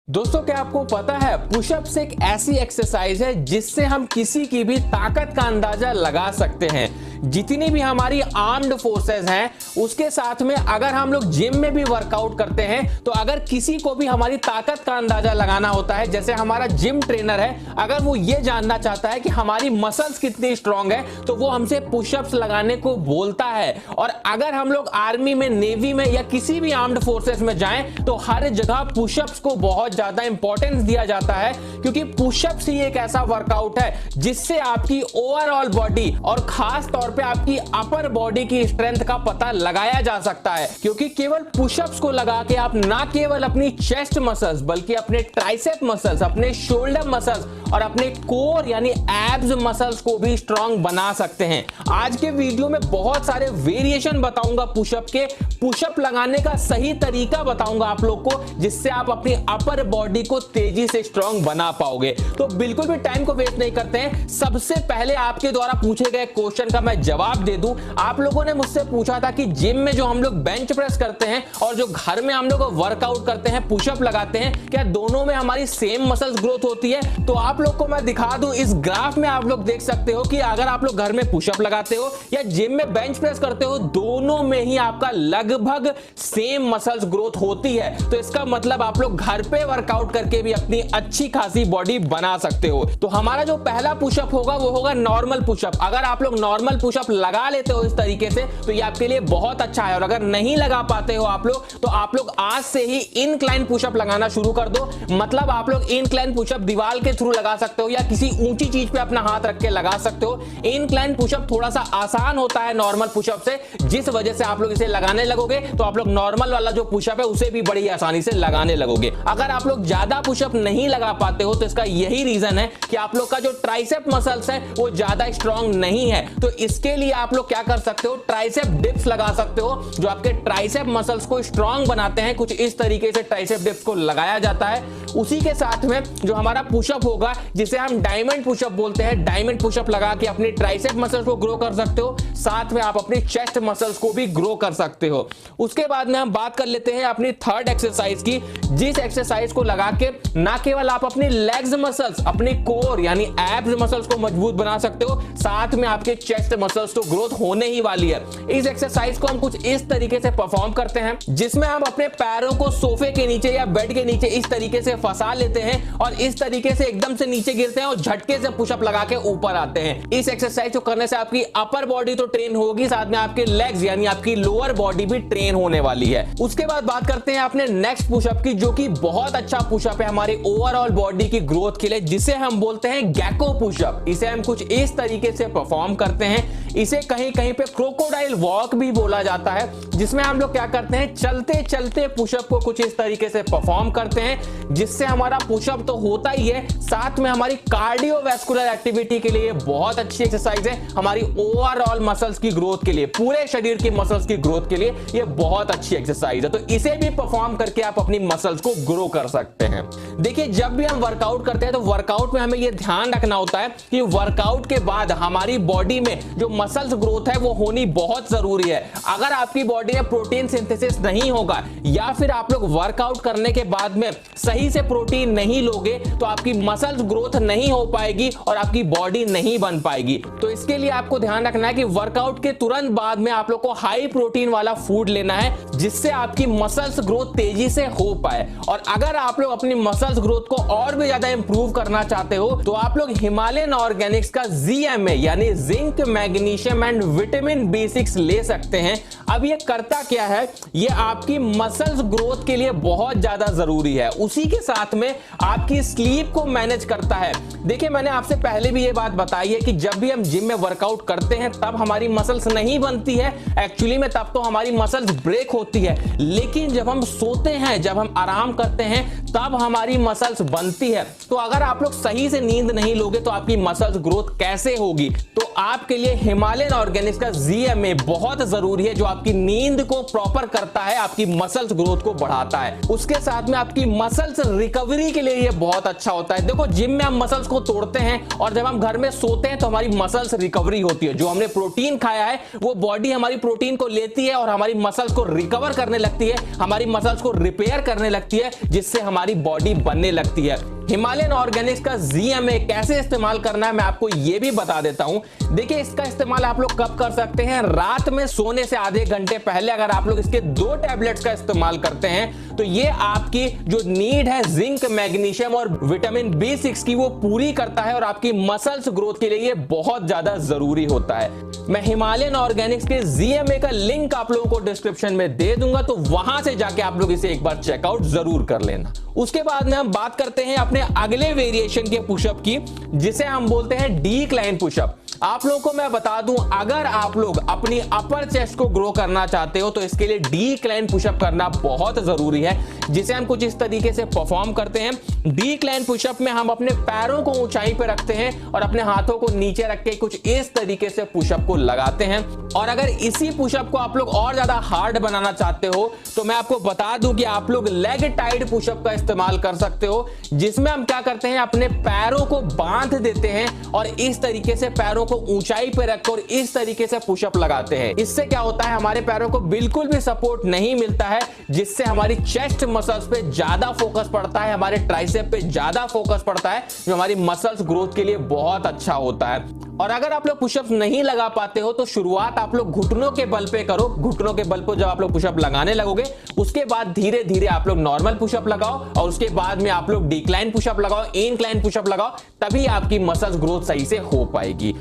दोस्तों, क्या आपको पता है पुशअप्स एक ऐसी एक्सरसाइज है जिससे हम किसी की भी ताकत का अंदाजा लगा सकते हैं। जितनी भी हमारी आर्म्ड फोर्सेस हैं उसके साथ में अगर हम लोग जिम में भी वर्कआउट करते हैं तो अगर किसी को भी हमारी ताकत का अंदाजा लगाना होता है, जैसे हमारा जिम ट्रेनर है, अगर वो ये जानना चाहता है कि हमारी मसल्स कितनी स्ट्रांग है तो वो हमसे पुशअप्स लगाने को बोलता है। और अगर हम लोग आर्मी में, नेवी में या किसी भी आर्म्ड फोर्सेस में जाएं तो हर जगह पुशअप्स को बहुत ज्यादा इंपॉर्टेंस दिया जाता है, क्योंकि पुशअप्स ही एक ऐसा वर्कआउट है जिससे आपकी ओवरऑल बॉडी और खास तौर पे आपकी अपर बॉडी की स्ट्रेंथ का पता लगाया जा सकता है। क्योंकि केवल पुशअप्स को लगा के आप ना केवल अपनी चेस्ट मसल्स बल्कि अपने ट्राइसेप मसल्स, अपने शोल्डर मसल्स और अपने कोर यानी एब्स मसल्स को भी स्ट्रांग बना सकते हैं। आज के वीडियो में बहुत सारे वेरिएशन बताऊंगा पुशअप के, पुशअप लगाने का सही तरीका बताऊंगा आप लोग को, जिससे आप अपनी अपर बॉडी को तेजी से स्ट्रांग बना पाओगे। तो बिल्कुल भी टाइम को वेस्ट नहीं करते हैं, सबसे पहले आपके द्वारा पूछे गए क्वेश्चन का मैं जवाब दे दूं। आप लोगों ने मुझसे पूछा था कि जिम में जो हम लोग बेंच प्रेस करते हैं और जो घर में हम लोग वर्कआउट करते हैं, पुशअप लगाते हैं, क्या दोनों में हमारी सेम मसल्स ग्रोथ होती है? तो आप लोग को मैं दिखा दूं, इस ग्राफ में आप लोग देख सकते हो कि अगर आप लोग घर में पुशअप लगाते हो या जिम में बेंच प्रेस करते हो, दोनों में ही आपका लगभग सेम मसल्स ग्रोथ होती है। तो इसका मतलब आप लोग घर पे वर्कआउट करके भी अपनी अच्छी खासी बॉडी बना सकते हो। तो हमारा जो पहला पुशअप होगा वो होगा नॉर्मल पुशअप। अगर आप लोग नॉर्मल पुशअप लगा लेते हो इस तरीके से तो ये आपके लिए बहुत अच्छा है। और अगर नहीं लगा पाते हो आप लोग तो आप लोग आज से ही इनक्लाइन पुशअप लगाना शुरू कर दो। मतलब आप लोग इनक्लाइन पुशअप दीवार के थ्रू लगा सकते हो या किसी ऊंची चीज पे अपना हाथ रख के लगा सकते हो। इनक्लाइन पुशअप थोड़ा सा आसान होता है नॉर्मल पुशअप से, जिस वजह से आप लोग इसे लगाने लगोगे तो आप लोग नॉर्मल वाला जो पुशअप है उसे भी बड़ी आसानी से लगाने लगोगे। अगर आप लोग ज्यादा पुशअप नहीं लगा पाते हो तो इसका यही रीजन है कि आप लोग का जो ट्राइसेप मसल्स है वो ज्यादा स्ट्रांग नहीं है। तो इसके लिए आप लोग क्या कर सकते हो, ट्राइसेप डिप्स लगा सकते हो जो आपके ट्राइसेप मसल्स को स्ट्रांग बनाते हैं। कुछ इस तरीके से ट्राइसेप डिप्स को लगाया जाता है। उसी के साथ में जो हमारा पुशअप होगा जिसे हम डायमंड पुशअप बोलते हैं, डायमंड पुशअप लगा के अपनी ट्राइसेप मसल्स को ग्रो कर सकते हो, साथ में आप अपनी चेस्ट मसल्स को भी ग्रो कर सकते हो। उसके बाद में हम बात कर लेते हैं अपनी थर्ड एक्सरसाइज की, जिस एक्सरसाइज को लगा के ना केवल आप अपनी लेग्स मसल्स, अपनी कोर यानी एब्स मसल्स को मजबूत बना सकते हो, साथ में आपके चेस्ट मसल्स तो ग्रोथ होने ही वाली है। इस एक्सरसाइज को हम कुछ इस तरीके से परफॉर्म करते हैं जिसमें हम अपने पैरों को सोफे के नीचे या बेड के नीचे इस तरीके से फंसा लेते हैं और इस तरीके से एकदम से नीचे गिरते हैं और झटके से पुशअप लगा के ऊपर आते हैं। इस एक्सरसाइज को करने से आपकी अपर बॉडी तो ट्रेन होगी, साथ में आपके लेग्स यानी आपकी लोअर बॉडी भी ट्रेन होने वाली है। उसके बाद बात करते हैं अपने नेक्स्ट पुशअप की, जो कि बहुत अच्छा पुशअप है हमारी ओवरऑल बॉडी की ग्रोथ के लिए, जिसे हम बोलते हैं गेको पुशअप। इसे हम कुछ इस तरीके से परफॉर्म करते हैं। इसे कहीं कहीं पे क्रोकोडाइल वॉक भी बोला जाता है, जिसमें हम लोग क्या करते हैं, चलते चलते पुशअप को कुछ इस तरीके से परफॉर्म करते हैं, जिससे हमारा पुशअप तो होता ही है, साथ में हमारी कार्डियोवैस्कुलर एक्टिविटी के लिए बहुत अच्छी एक्सरसाइज है। हमारी ओवरऑल मसल्स की ग्रोथ के लिए, पूरे शरीर की मसल्स की ग्रोथ के लिए ये बहुत अच्छी एक्सरसाइज है। तो इसे भी परफॉर्म करके आप अपनी मसल्स को ग्रो कर सकते हैं। देखिए, जब भी हम वर्कआउट करते हैं तो वर्कआउट में हमें यह ध्यान रखना होता है कि वर्कआउट के बाद हमारी बॉडी में जो मसल्स ग्रोथ है वो होनी बहुत जरूरी है। अगर आपकी बॉडी में प्रोटीन सिंथेसिस नहीं होगा या फिर आप लोग वर्कआउट करने के बाद में सही से प्रोटीन नहीं लोगे तो आपकी मसल्स ग्रोथ नहीं हो पाएगी और आपकी बॉडी नहीं बन पाएगी। तो इसके लिए आपको ध्यान रखना है कि वर्कआउट के तुरंत बाद में आप लोग को हाई प्रोटीन वाला फूड लेना है, जिससे आपकी मसल्स ग्रोथ तेजी से हो पाए। और अगर आप लोग अपनी मसल्स ग्रोथ को और भी ज्यादा इंप्रूव करना चाहते हो तो आप लोग हिमालयन ऑर्गेनिक्स का ZMA यानी zinc, magnesium and vitamin B6 ले सकते हैं। अब ये करता क्या है, ये आपकी मसल्स ग्रोथ के लिए बहुत ज्यादा जरूरी है। उसी के साथ में आपकी स्लीप को मैनेज करता है। देखिए, मैंने आपसे पहले भी ये बात बताई है कि जब भी हम जिम में वर्कआउट करते हैं तब हमारी मसल्स नहीं बनती है, एक्चुअली में तब तो हमारी मसल्स ब्रेक होती है। लेकिन जब हम सोते हैं, जब हम आराम करते हैं, तब हमारी मसल्स बनती है। तो अगर आप लोग सही से नींद नहीं लोगे तो आपकी मसल्स ग्रोथ कैसे होगी? तो आपके लिए हिमालयन ऑर्गेनिक्स का ZMA बहुत जरूरी है, जो आपकी नींद को प्रॉपर करता है, आपकी मसल्स ग्रोथ को बढ़ाता है। उसके साथ में आपकी मसल्स रिकवरी के लिए ये बहुत अच्छा होता है। देखो जिम में हम मसल्स को तोड़ते हैं और जब हम घर में सोते हैं तो हमारी मसल्स रिकवरी होती है। जो हमने प्रोटीन खाया है वो बॉडी हमारी प्रोटीन को लेती है और हमारी मसल्स को रिकवर करने लगती है, हमारी मसल्स को रिपेयर करने लगती है, जिससे हमारी बॉडी बनने लगती है। हिमालयन ऑर्गेनिक्स का ZMA कैसे इस्तेमाल करना है मैं आपको यह भी बता देता हूं। देखिए इसका इस्तेमाल आप लोग कब कर सकते हैं, रात में सोने से आधे घंटे पहले अगर आप लोग इसके 2 टैबलेट्स का इस्तेमाल करते हैं तो ये आपकी जो नीड है जिंक, मैग्नीशियम और विटामिन B6 की वो पूरी करता है और आपकी मसल्स ग्रोथ के लिए ये बहुत ज्यादा जरूरी होता है। मैं हिमालयन ऑर्गेनिक्स के ZMA का लिंक आप लोगों को डिस्क्रिप्शन में दे दूंगा, तो वहां से जाके आप लोग इसे एक बार चेकआउट जरूर कर लेना। उसके बाद में हम बात करते हैं अपने अगले वेरिएशन के पुशअप की, जिसे हम बोलते हैं डिक्लाइन पुशअप। आप लोगों को मैं बता दूं, अगर आप लोग अपनी अपर चेस्ट को ग्रो करना चाहते हो तो इसके लिए डिक्लाइन पुशअप करना बहुत जरूरी है, जिसे हम कुछ इस तरीके से परफॉर्म करते हैं। डिक्लाइन पुशअप में हम अपने पैरों को ऊंचाई पे रखते हैं और अपने हाथों को नीचे रख के कुछ इस तरीके से पुशअप को लगाते हैं। और अगर इसी पुशअप को आप लोग और ज्यादा हार्ड बनाना चाहते हो तो मैं आपको बता दूं कि आप लोग लेग टाइड पुशअप का इस्तेमाल कर सकते हो, जिसमें हम क्या करते हैं, अपने पैरों को बांध देते हैं और इस तरीके से पैरों को ऊंचाई पे रखकर इस तरीके से पुशअप लगाते हैं। इससे क्या होता है, हमारे पैरों को बिल्कुल भी सपोर्ट नहीं मिलता है, जिससे हमारी चेस्ट मसल्स पे ज्यादा फोकस पड़ता है, हमारे ट्राइसेप पे ज्यादा फोकस पड़ता है, जो हमारी मसल्स ग्रोथ के लिए बहुत अच्छा होता है। और अगर आप लोग पुशअप्स नहीं लगा पाते हो तो शुरुआत आप लोग घुटनों के बल पे करो। घुटनों के बल पे जब आप लोग पुशअप लगाने लगोगे उसके बाद धीरे धीरे आप लोग नॉर्मल पुशअप लगाओ और उसके बाद में आप लोग डिक्लाइन पुशअप लगाओ, इंक्लाइन पुशअप लगाओ, तभी आपकी मसल्स ग्रोथ सही से हो पाएगी।